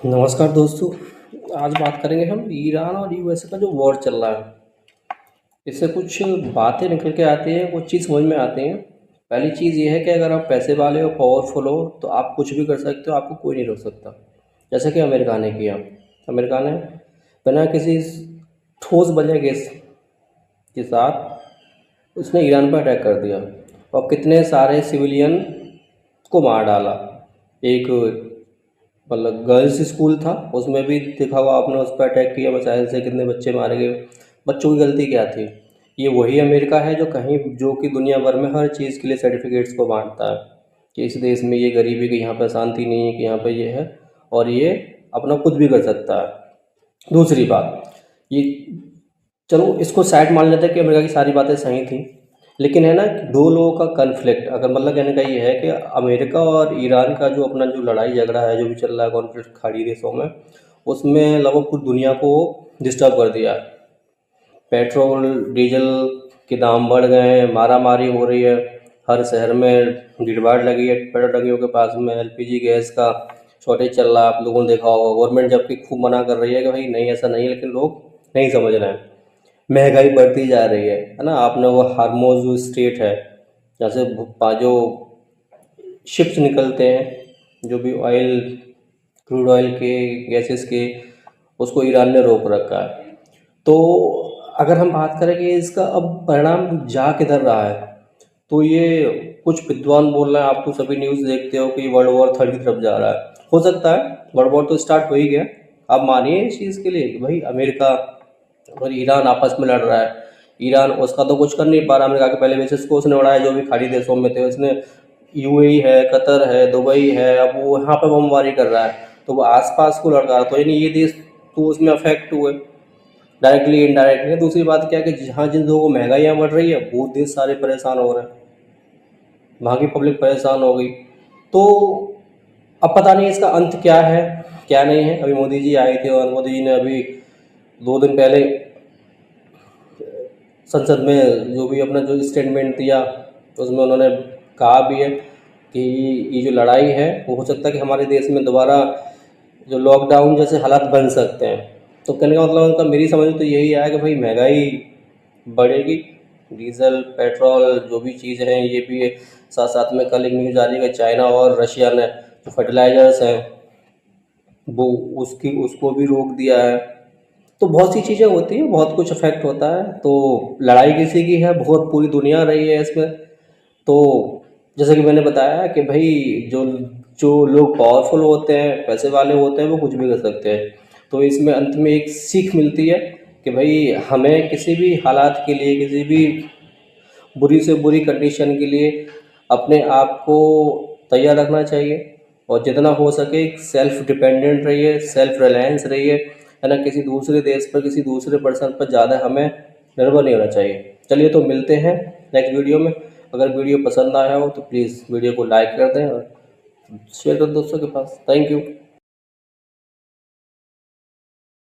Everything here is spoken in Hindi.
नमस्कार दोस्तों। आज बात करेंगे हम ईरान और यूएसए का जो वॉर चल रहा है। इससे कुछ बातें निकल के आती हैं, कुछ चीज़ समझ में आती हैं। पहली चीज़ ये है कि अगर आप पैसे वाले हो, पावरफुल हो, तो आप कुछ भी कर सकते हो, आपको कोई नहीं रोक सकता। जैसे कि अमेरिका ने किया। अमेरिका ने बिना किसी ठोस वजह के साथ उसने ईरान पर अटैक कर दिया और कितने सारे सिविलियन को मार डाला। एक मतलब गर्ल्स स्कूल था, उसमें भी देखा होगा आपने, उस पर अटैक किया, मिसाइल से कितने बच्चे मारे गए। बच्चों की गलती क्या थी? ये वही अमेरिका है जो कि दुनिया भर में हर चीज़ के लिए सर्टिफिकेट्स को बांटता है कि इस देश में ये गरीबी की, यहाँ पर शांति नहीं है, कि यहाँ पर ये है और ये अपना कुछ भी कर सकता है। दूसरी बात, ये चलो इसको साइड मान लेते हैं कि अमेरिका की सारी बातें सही थी, लेकिन है ना, दो लोगों का कन्फ्लिक्ट, अगर मतलब कहने का ये है कि अमेरिका और ईरान का जो अपना जो लड़ाई झगड़ा है, जो भी चल रहा है कॉन्फ्लिक्ट खाड़ी देशों में, उसमें लगभग पूरी दुनिया को डिस्टर्ब कर दिया। पेट्रोल डीजल के दाम बढ़ गए हैं, मारा मारी हो रही है, हर शहर में भीड़-भाड़ लगी है, पेट्रोल टंकियों के पास में एलपीजी गैस का शॉर्टेज चल रहा है। आप लोगों ने देखा होगा, गवर्नमेंट जबकि खूब मना कर रही है कि भाई नहीं, ऐसा नहीं है, लेकिन लोग नहीं समझ रहे हैं। महंगाई बढ़ती जा रही है ना। आपने वो हार्मोज जो स्टेट है, जहाँ से जो शिप्स निकलते हैं, जो भी ऑयल, क्रूड ऑयल के, गैसेस के, उसको ईरान ने रोक रखा है। तो अगर हम बात करें कि इसका अब परिणाम जा किधर रहा है, तो ये कुछ विद्वान बोल रहे हैं, आप तो सभी न्यूज़ देखते हो कि वर्ल्ड वॉर थर्ड की तरफ जा रहा है। हो सकता है, वर्ल्ड वॉर तो स्टार्ट हो ही गया। आप मानिए इस चीज़ के लिए कि भाई अमेरिका और ईरान आपस में लड़ रहा है। ईरान उसका तो कुछ कर नहीं पा रहा, अमेरिका के पहले बेसिस को उसने उड़ाया, जो भी खाड़ी देशों में थे उसने, यूएई है, कतर है, दुबई है, अब वो यहाँ पर बमबारी कर रहा है, तो वो आसपास को लड़ रहा है, तो यानी ये देश तो उसमें अफेक्ट हुए डायरेक्टली इनडायरेक्टली। दूसरी बात क्या है कि जहाँ जिन लोगों को महंगाइयाँ बढ़ रही है, वो देश सारे परेशान हो रहे हैं, वहाँ की पब्लिक परेशान हो गई। तो अब पता नहीं इसका अंत क्या है, क्या नहीं है। अभी मोदी जी आए थे और मोदी जी ने अभी 2 दिन पहले संसद में जो भी अपना जो स्टेटमेंट दिया, तो उसमें उन्होंने कहा भी है कि ये जो लड़ाई है, वो हो सकता है कि हमारे देश में दोबारा जो लॉकडाउन जैसे हालात बन सकते हैं। तो कहने का मतलब उनका, मेरी समझ में तो यही आया कि भाई महंगाई बढ़ेगी, डीजल पेट्रोल जो भी चीज़ हैं ये भी है। साथ साथ में कल एक न्यूज़ आ रही है कि चाइना और रशिया ने जो फर्टिलाइजर्स हैं, वो उसको भी रोक दिया है। तो बहुत सी चीज़ें होती हैं, बहुत कुछ इफ़ेक्ट होता है। तो लड़ाई किसी की है, बहुत पूरी दुनिया रही है इसमें। तो जैसे कि मैंने बताया कि भाई जो जो लोग पावरफुल होते हैं, पैसे वाले होते हैं, वो कुछ भी कर सकते हैं। तो इसमें अंत में एक सीख मिलती है कि भाई हमें किसी भी हालात के लिए, किसी भी बुरी से बुरी कंडीशन के लिए अपने आप को तैयार रखना चाहिए और जितना हो सके सेल्फ डिपेंडेंट रहिए, सेल्फ रिलायंस रहिए, है ना। किसी दूसरे देश पर, किसी दूसरे पर्सन पर ज़्यादा हमें निर्भर नहीं होना चाहिए। चलिए, तो मिलते हैं नेक्स्ट वीडियो में। अगर वीडियो पसंद आया हो तो प्लीज़ वीडियो को लाइक कर दें और शेयर कर दोस्तों के पास। Thank you.